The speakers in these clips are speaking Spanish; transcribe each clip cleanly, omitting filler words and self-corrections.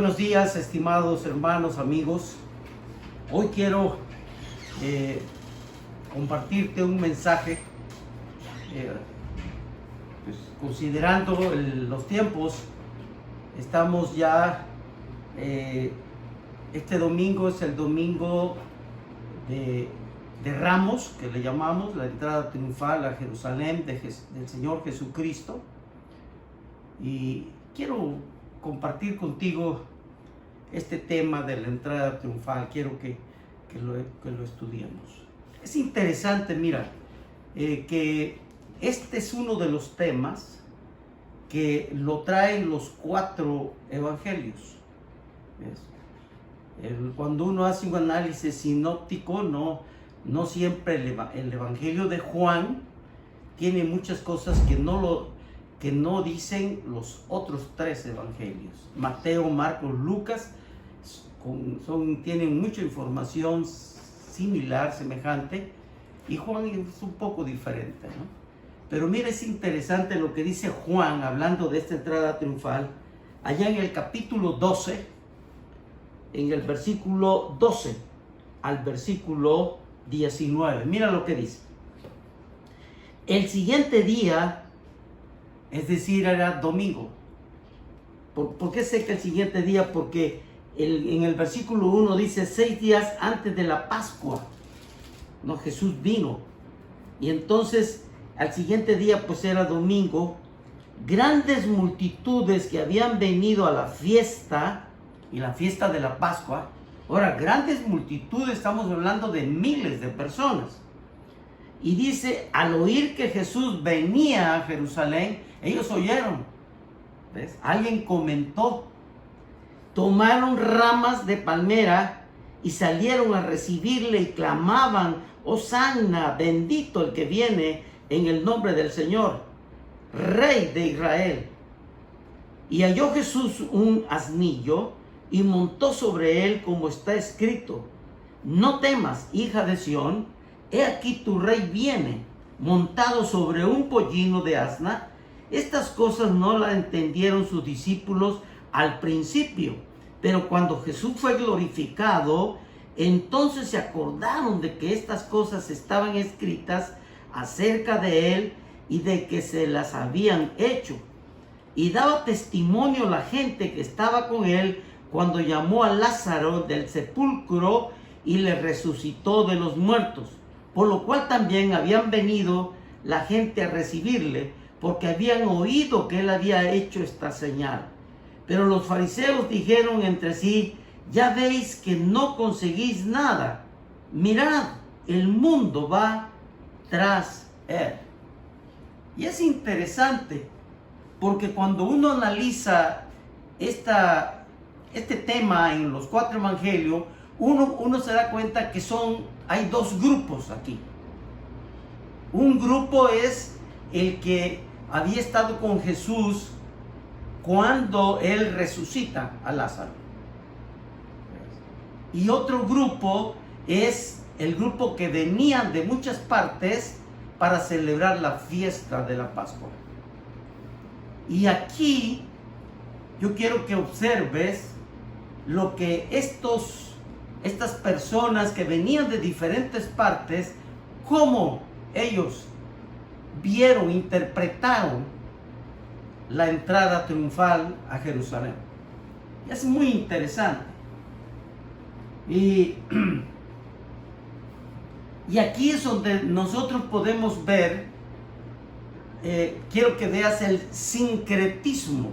buenos días, estimados hermanos, amigos. Hoy quiero compartirte un mensaje, pues, considerando los tiempos. Estamos ya, este domingo es el domingo de Ramos, que le llamamos, la entrada triunfal a Jerusalén del Señor Jesucristo. Y quiero compartir contigo este tema de la entrada triunfal. Quiero que lo estudiemos. Es interesante, mira, que este es uno de los temas que lo traen los 4 evangelios. Cuando uno hace un análisis sinóptico, no siempre el evangelio de Juan tiene muchas cosas que no dicen los otros 3 evangelios. Mateo, Marcos, Lucas tienen mucha información similar, semejante, y Juan es un poco diferente, ¿no? Pero mira, es interesante lo que dice Juan, hablando de esta entrada triunfal, allá en el capítulo 12, en el versículo 12 al versículo 19. Mira lo que dice. El siguiente día, es decir, era domingo. ¿Por qué sé que el siguiente día? Porque en el versículo 1 dice 6 días antes de la Pascua, ¿no? Jesús vino. Y entonces al siguiente día pues era domingo. Grandes multitudes que habían venido a la fiesta, y la fiesta de la Pascua. Ahora, grandes multitudes, estamos hablando de miles de personas. Y dice, al oír que Jesús venía a Jerusalén, ellos oyeron. ¿Ves? Alguien comentó. Tomaron ramas de palmera y salieron a recibirle y clamaban, Hosanna, bendito el que viene en el nombre del Señor, Rey de Israel. Y halló Jesús un asnillo y montó sobre él, como está escrito, no temas, hija de Sión, he aquí tu rey viene, montado sobre un pollino de asna. Estas cosas no las entendieron sus discípulos al principio, pero cuando Jesús fue glorificado, entonces se acordaron de que estas cosas estaban escritas acerca de él y de que se las habían hecho. Y daba testimonio la gente que estaba con él cuando llamó a Lázaro del sepulcro y le resucitó de los muertos, por lo cual también habían venido la gente a recibirle, porque habían oído que él había hecho esta señal. Pero los fariseos dijeron entre sí, ya veis que no conseguís nada. Mirad, el mundo va tras él. Y es interesante, porque cuando uno analiza este tema en los 4 evangelios, uno se da cuenta que hay 2 grupos aquí. Un grupo es el que había estado con Jesús cuando él resucita a Lázaro. Y otro grupo es el grupo que venían de muchas partes para celebrar la fiesta de la Pascua. Y aquí yo quiero que observes lo que estas personas que venían de diferentes partes, cómo ellos vieron, interpretaron la entrada triunfal a Jerusalén. Y es muy interesante. Y aquí es donde nosotros podemos ver, quiero que veas el sincretismo.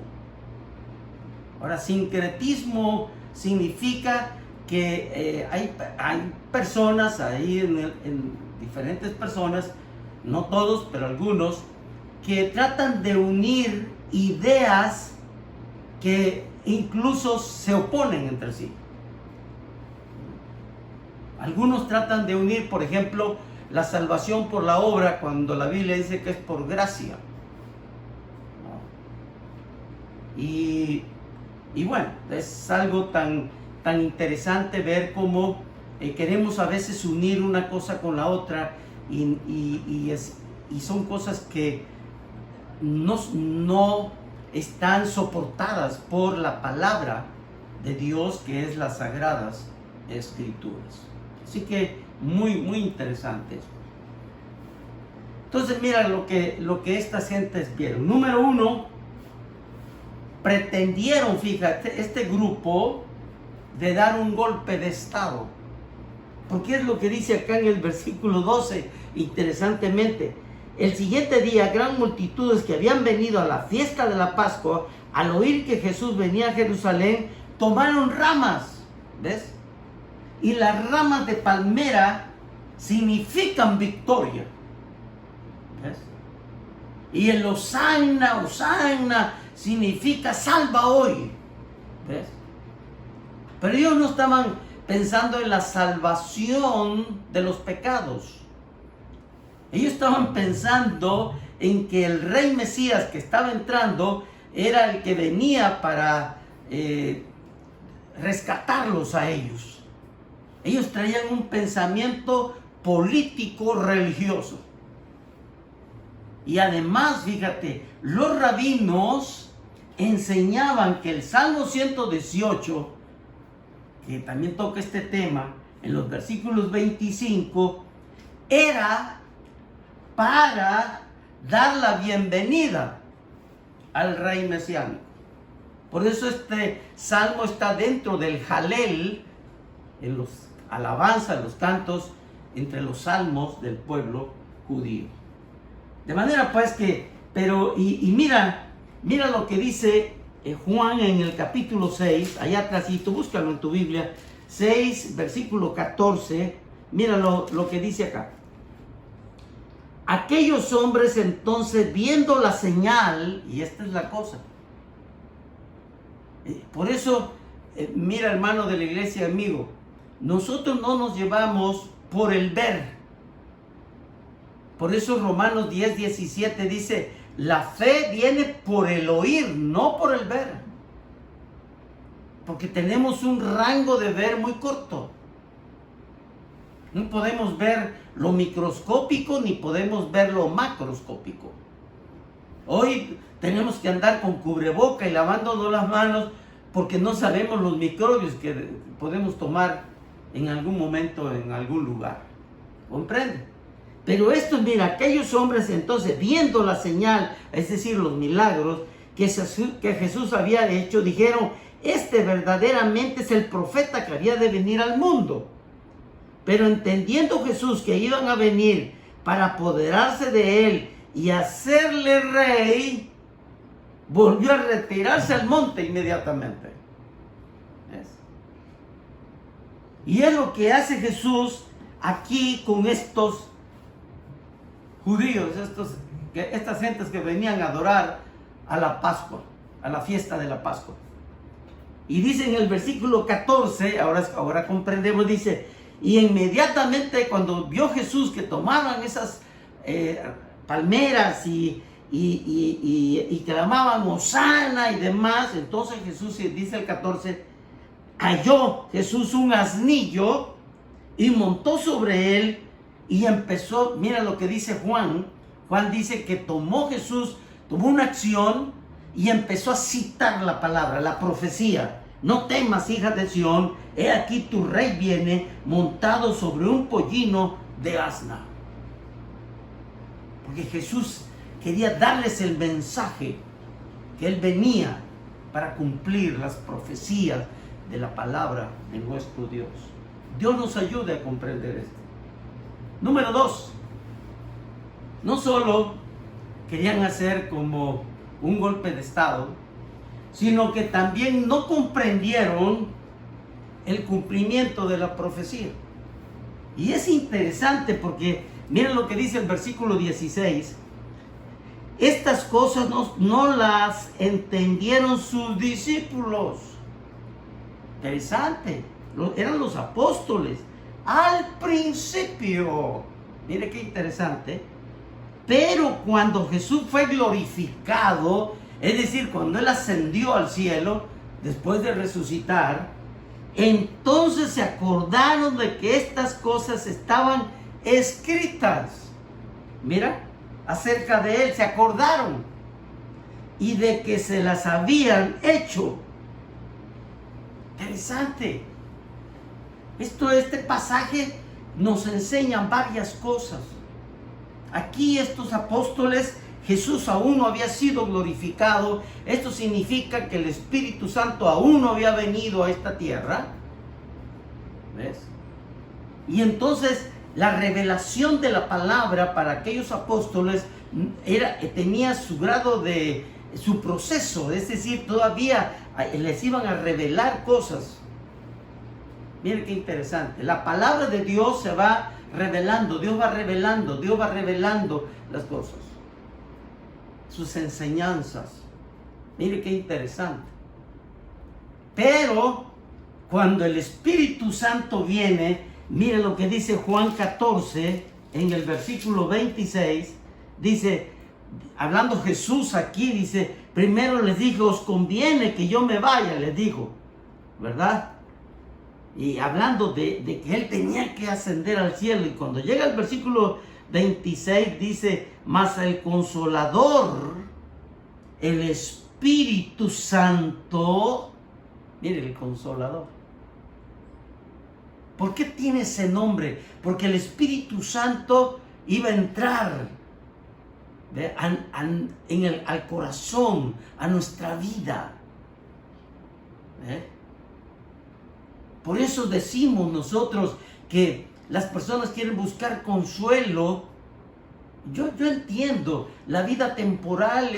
Ahora, sincretismo significa que hay personas, diferentes personas, no todos, pero algunos, que tratan de unir ideas que incluso se oponen entre sí. Algunos tratan de unir, por ejemplo, la salvación por la obra, cuando la Biblia dice que es por gracia. Y bueno, es algo tan interesante ver cómo queremos a veces unir una cosa con la otra, y son cosas que no están soportadas por la palabra de Dios, que es las Sagradas Escrituras. Así que muy interesante eso. Entonces mira lo que estas gentes vieron. Número uno, pretendieron, fíjate, este grupo, de dar un golpe de estado. Porque es lo que dice acá en el versículo 12, interesantemente. El siguiente día, gran multitudes que habían venido a la fiesta de la Pascua, al oír que Jesús venía a Jerusalén, tomaron ramas, ¿ves? Y las ramas de palmera significan victoria, ¿ves? Y el Hosanna, Hosanna, significa salva hoy, ¿ves? Pero ellos no estaban pensando en la salvación de los pecados. Ellos estaban pensando en que el rey Mesías que estaba entrando era el que venía para rescatarlos a ellos. Ellos traían un pensamiento político religioso. Y además, fíjate, los rabinos enseñaban que el Salmo 118, que también toca este tema, en los versículos 25, era para dar la bienvenida al rey mesiánico. Por eso este salmo está dentro del Jalel, en los alabanzas, los cantos, entre los salmos del pueblo judío. De manera pues que, pero, y mira lo que dice Juan en el capítulo 6, allá atrásito, búscalo en tu Biblia, 6, versículo 14, mira lo que dice acá. Aquellos hombres entonces, viendo la señal, y esta es la cosa, por eso, mira, hermano de la iglesia, amigo, nosotros no nos llevamos por el ver. Por eso Romanos 10, 17 dice, la fe viene por el oír, no por el ver. Porque tenemos un rango de ver muy corto. No podemos ver lo microscópico ni podemos ver lo macroscópico. Hoy tenemos que andar con cubreboca y lavándonos las manos porque no sabemos los microbios que podemos tomar en algún momento en algún lugar. ¿Comprende? Pero esto, mira, aquellos hombres entonces, viendo la señal, es decir, los milagros que Jesús había hecho, dijeron, este verdaderamente es el profeta que había de venir al mundo. Pero entendiendo Jesús que iban a venir para apoderarse de él y hacerle rey, volvió a retirarse al monte inmediatamente. ¿Ves? Y es lo que hace Jesús aquí con estos judíos, estas gentes que venían a adorar a la Pascua, a la fiesta de la Pascua. Y dice en el versículo 14, ahora comprendemos, dice, y inmediatamente cuando vio Jesús que tomaban esas palmeras y clamaban Hosanna y demás, entonces Jesús, dice el 14, halló Jesús un asnillo y montó sobre él y empezó, mira lo que dice Juan dice que tomó una acción y empezó a citar la palabra, la profecía. No temas, hija de Sión, he aquí tu rey viene montado sobre un pollino de asna. Porque Jesús quería darles el mensaje que él venía para cumplir las profecías de la palabra de nuestro Dios. Dios nos ayude a comprender esto. Número 2, no solo querían hacer como un golpe de estado, sino que también no comprendieron el cumplimiento de la profecía. Y es interesante porque miren lo que dice el versículo 16. Estas cosas no las entendieron sus discípulos. Interesante. Eran los apóstoles. Al principio. Mire qué interesante. Pero cuando Jesús fue glorificado, es decir, cuando Él ascendió al cielo, después de resucitar, entonces se acordaron de que estas cosas estaban escritas. Mira, acerca de Él se acordaron. Y de que se las habían hecho. Interesante. Este pasaje nos enseña varias cosas. Aquí estos apóstoles, Jesús aún no había sido glorificado. Esto significa que el Espíritu Santo aún no había venido a esta tierra. ¿Ves? Y entonces la revelación de la palabra para aquellos apóstoles tenía su grado de su proceso, es decir, todavía les iban a revelar cosas. Miren qué interesante. La palabra de Dios se va revelando, Dios va revelando las cosas, sus enseñanzas. Miren qué interesante. Pero cuando el Espíritu Santo viene, miren lo que dice Juan 14 en el versículo 26, dice, hablando Jesús aquí, dice, primero les dijo, os conviene que yo me vaya, les dijo, ¿verdad? Y hablando de que él tenía que ascender al cielo. Y cuando llega el versículo 26 dice, mas el Consolador, el Espíritu Santo, mire, el Consolador. ¿Por qué tiene ese nombre? Porque el Espíritu Santo iba a entrar al corazón, a nuestra vida. Por eso decimos nosotros que las personas quieren buscar consuelo. Yo entiendo, la vida temporal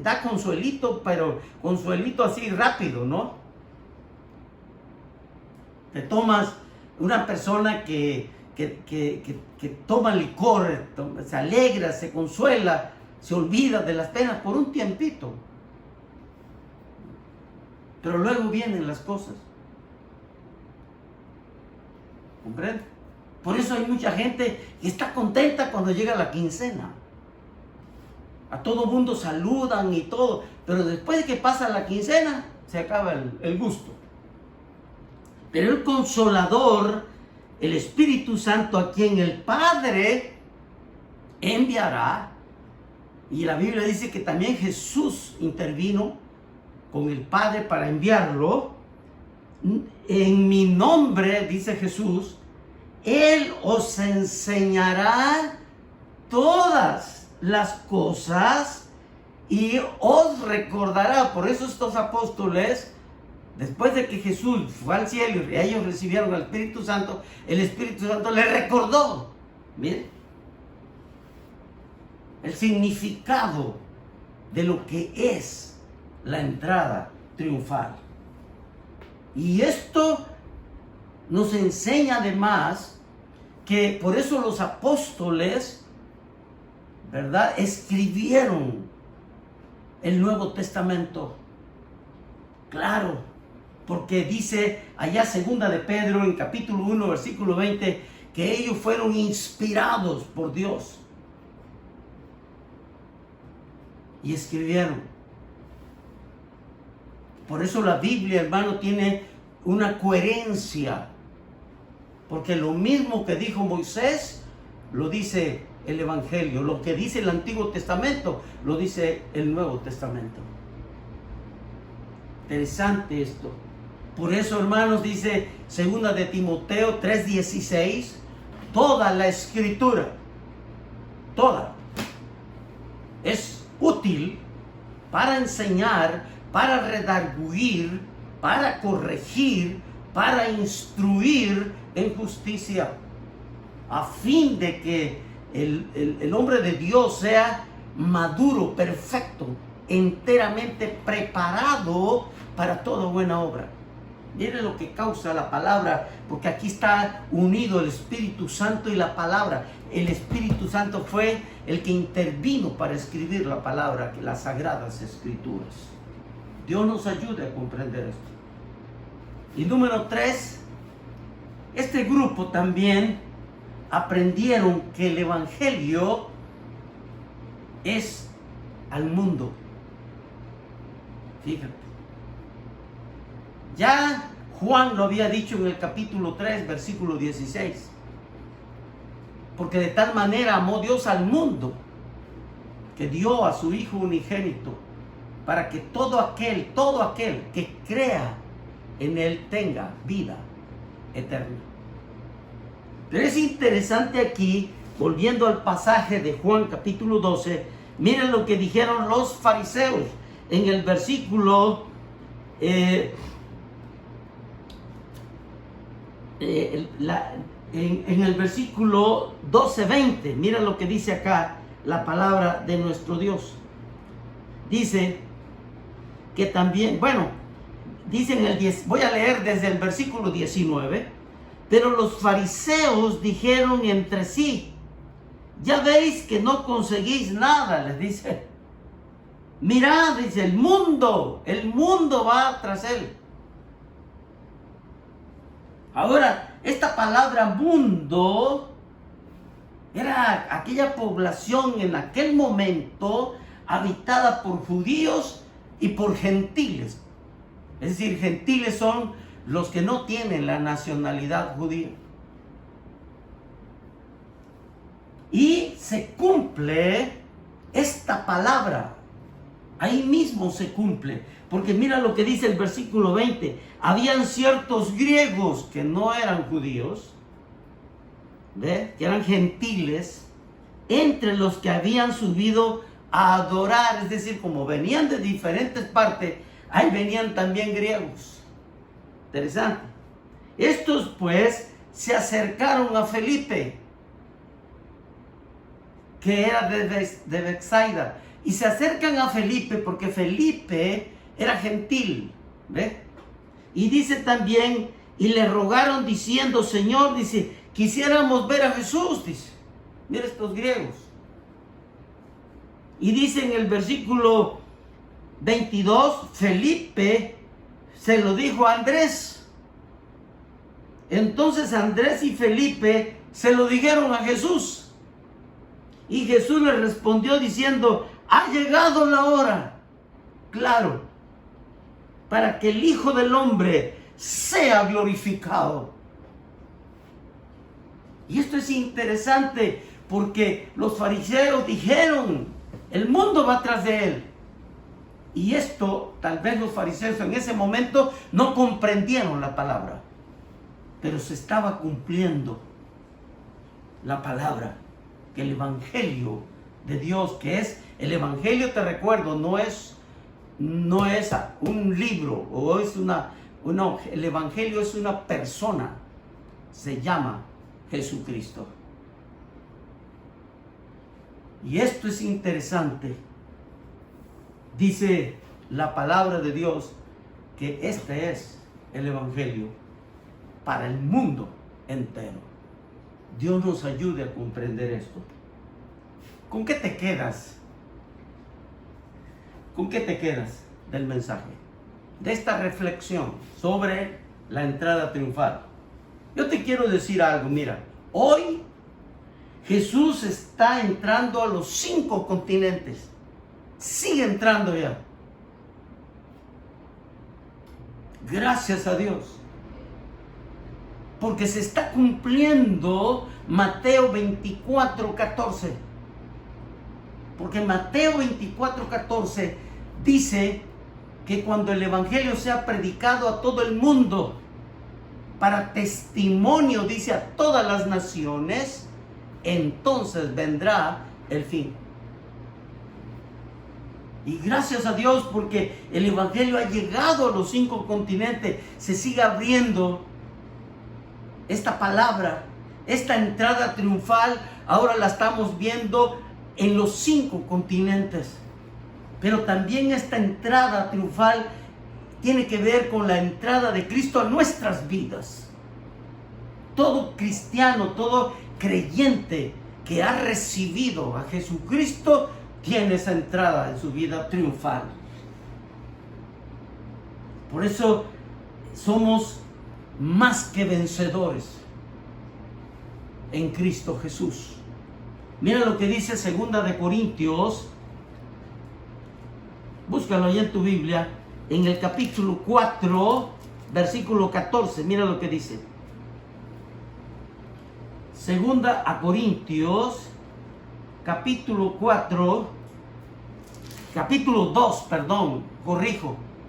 da consuelito, pero consuelito así rápido, ¿no? Te tomas una persona que toma licor, se alegra, se consuela, se olvida de las penas por un tiempito. Pero luego vienen las cosas. ¿Comprende? Por eso hay mucha gente que está contenta cuando llega la quincena. A todo mundo saludan y todo, pero después de que pasa la quincena, se acaba el gusto. Pero el Consolador, el Espíritu Santo, a quien el Padre enviará, y la Biblia dice que también Jesús intervino con el Padre para enviarlo, en mi nombre, dice Jesús, Él os enseñará todas las cosas y os recordará. Por eso estos apóstoles, después de que Jesús fue al cielo y ellos recibieron al Espíritu Santo, el Espíritu Santo les recordó, miren, el significado de lo que es la entrada triunfal. Y esto nos enseña además que por eso los apóstoles, ¿verdad?, escribieron el Nuevo Testamento. Claro, porque dice allá segunda de Pedro en capítulo 1 versículo 20 que ellos fueron inspirados por Dios y escribieron. Por eso la Biblia, hermano, tiene una coherencia, porque lo mismo que dijo Moisés lo dice el Evangelio, lo que dice el Antiguo Testamento lo dice el Nuevo Testamento. Interesante esto. Por eso, hermanos, dice segunda de Timoteo 3:16, toda la escritura, toda, es útil para enseñar, para redarguir, para corregir, para instruir en justicia, a fin de que el hombre de Dios sea maduro, perfecto, enteramente preparado para toda buena obra. Miren lo que causa la palabra, porque aquí está unido el Espíritu Santo y la palabra. El Espíritu Santo fue el que intervino para escribir la palabra, las Sagradas Escrituras. Dios nos ayude a comprender esto. Y número 3, este grupo también aprendieron que el Evangelio es al mundo. Fíjate. Ya Juan lo había dicho en el capítulo 3, versículo 16. Porque de tal manera amó Dios al mundo, que dio a su Hijo unigénito, para que todo aquel que crea en él tenga vida eterna. Pero es interesante aquí, volviendo al pasaje de Juan capítulo 12, miren lo que dijeron los fariseos en el versículo en el versículo 12-20. Miren lo que dice acá la palabra de nuestro Dios. Dice que también, dice en el 10, voy a leer desde el versículo 19. Pero los fariseos dijeron entre sí: ya veis que no conseguís nada, les dice. Mirad, dice, el mundo va tras él. Ahora, esta palabra mundo era aquella población en aquel momento habitada por judíos y por gentiles. Es decir, gentiles son los que no tienen la nacionalidad judía. Y se cumple esta palabra. Ahí mismo se cumple. Porque mira lo que dice el versículo 20. Habían ciertos griegos que no eran judíos, que eran gentiles, entre los que habían subido a adorar. Es decir, como venían de diferentes partes, ahí venían también griegos. Interesante. Estos pues se acercaron a Felipe, que era de Betsaida, y se acercan a Felipe porque Felipe era gentil, y dice también, y le rogaron diciendo: Señor, dice, quisiéramos ver a Jesús, dice. Mira estos griegos. Y dice en el versículo 22, Felipe se lo dijo a Andrés. Entonces Andrés y Felipe se lo dijeron a Jesús. Y Jesús le respondió diciendo: ha llegado la hora, claro, para que el Hijo del Hombre sea glorificado. Y esto es interesante porque los fariseos dijeron: el mundo va tras de él. Y esto, tal vez los fariseos en ese momento no comprendieron la palabra, pero se estaba cumpliendo la palabra, que el Evangelio de Dios, que es el Evangelio, te recuerdo, no es un libro, o es el Evangelio es una persona, se llama Jesucristo. Y esto es interesante. Dice la palabra de Dios que este es el Evangelio para el mundo entero. Dios nos ayude a comprender esto. ¿Con qué te quedas? ¿Con qué te quedas del mensaje? De esta reflexión sobre la entrada triunfal. Yo te quiero decir algo, mira. Hoy Jesús está entrando a los 5 continentes. Sigue entrando ya. Gracias a Dios. Porque se está cumpliendo Mateo 24:14. Porque Mateo 24:14 dice que cuando el Evangelio sea predicado a todo el mundo, para testimonio, dice, a todas las naciones, entonces vendrá el fin. Y gracias a Dios porque el Evangelio ha llegado a los 5 continentes. Se sigue abriendo esta palabra, esta entrada triunfal. Ahora la estamos viendo en los 5 continentes. Pero también esta entrada triunfal tiene que ver con la entrada de Cristo a nuestras vidas. Todo cristiano, todo creyente que ha recibido a Jesucristo tiene esa entrada en su vida triunfal. Por eso somos más que vencedores en Cristo Jesús. Mira lo que dice 2 de Corintios, búscalo ahí en tu Biblia, en el capítulo 4, versículo 14, mira lo que dice. 2 a Corintios, capítulo 2,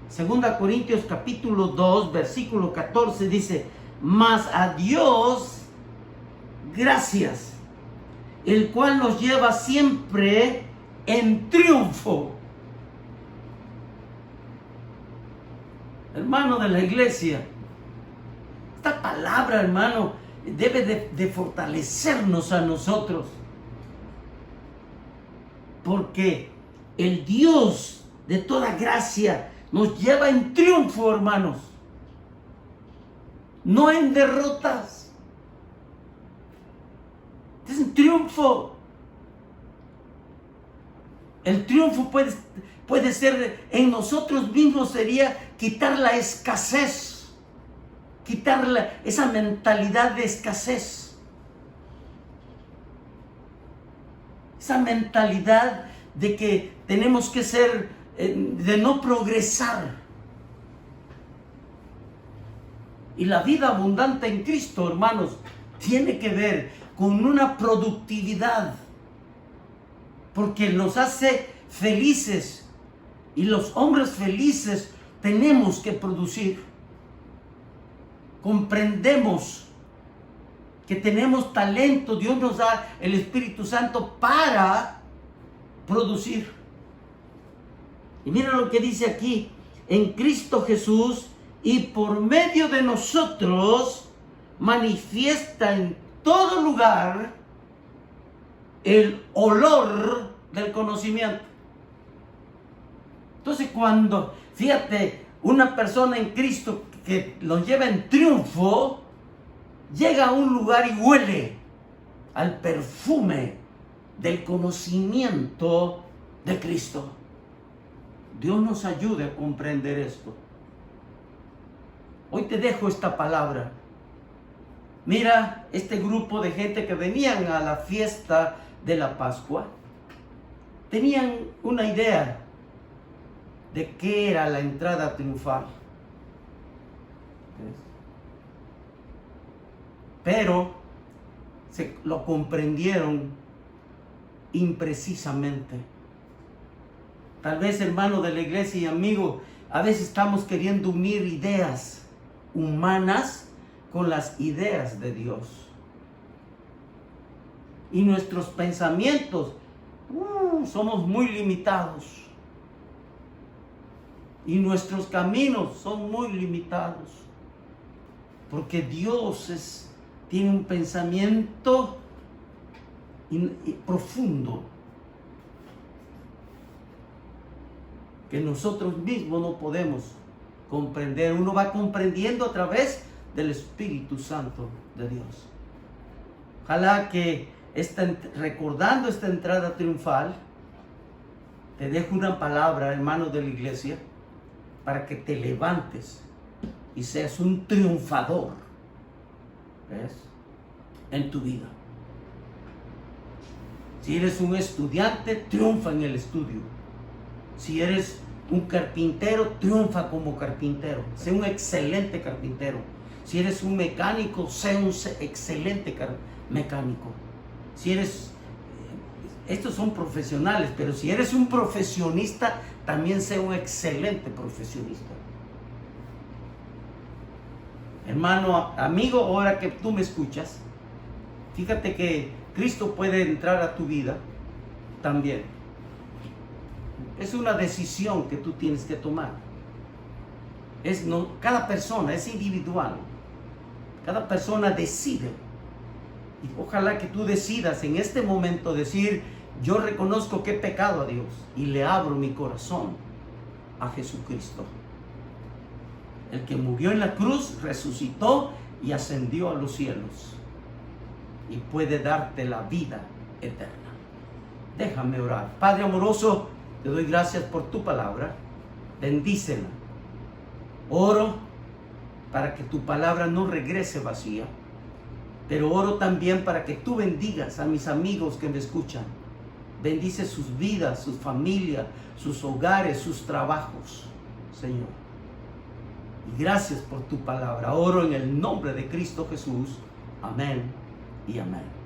Segunda Corintios capítulo 2, versículo 14 dice: mas a Dios gracias, el cual nos lleva siempre en triunfo. Hermano de la iglesia, esta palabra, hermano, debe de fortalecernos a nosotros. Porque el Dios de toda gracia nos lleva en triunfo, hermanos. No en derrotas. Es en triunfo. El triunfo puede ser en nosotros mismos, sería quitar la escasez. Quitar esa mentalidad de escasez. Esa mentalidad de que tenemos que ser, de no progresar. Y la vida abundante en Cristo, hermanos, tiene que ver con una productividad. Porque nos hace felices. Y los hombres felices tenemos que producir. Comprendemos que tenemos talento. Dios nos da el Espíritu Santo para producir. Y mira lo que dice aquí: en Cristo Jesús, y por medio de nosotros manifiesta en todo lugar el olor del conocimiento. Entonces, cuando, fíjate, una persona en Cristo que los lleva en triunfo, llega a un lugar y huele al perfume del conocimiento de Cristo. Dios nos ayude a comprender esto. Hoy te dejo esta palabra. Mira, este grupo de gente que venían a la fiesta de la Pascua, tenían una idea de qué era la entrada triunfal. Pero lo comprendieron imprecisamente. Tal vez, hermano de la iglesia y amigo, a veces estamos queriendo unir ideas humanas con las ideas de Dios. Y nuestros pensamientos, somos muy limitados. Y nuestros caminos son muy limitados. Porque Dios tiene un pensamiento profundo que nosotros mismos no podemos comprender. Uno va comprendiendo a través del Espíritu Santo de Dios. Ojalá que recordando esta entrada triunfal, te dejo una palabra, hermano de la iglesia, para que te levantes y seas un triunfador, ¿ves?, en tu vida. Si eres un estudiante, triunfa en el estudio. Si eres un carpintero, triunfa como carpintero. Sé un excelente carpintero. Si eres un mecánico, sé un excelente mecánico. Si eres, estos son profesionales, pero si eres un profesionista, también sé un excelente profesionista. Hermano, amigo, ahora que tú me escuchas, fíjate que Cristo puede entrar a tu vida también. Es una decisión que tú tienes que tomar. Cada persona es individual. Cada persona decide. Y ojalá que tú decidas en este momento decir: yo reconozco que he pecado a Dios y le abro mi corazón a Jesucristo. El que murió en la cruz, resucitó y ascendió a los cielos. Y puede darte la vida eterna. Déjame orar. Padre amoroso, te doy gracias por tu palabra. Bendícela. Oro para que tu palabra no regrese vacía. Pero oro también para que tú bendigas a mis amigos que me escuchan. Bendice sus vidas, sus familias, sus hogares, sus trabajos, Señor. Y gracias por tu palabra. Oro en el nombre de Cristo Jesús. Amén y amén.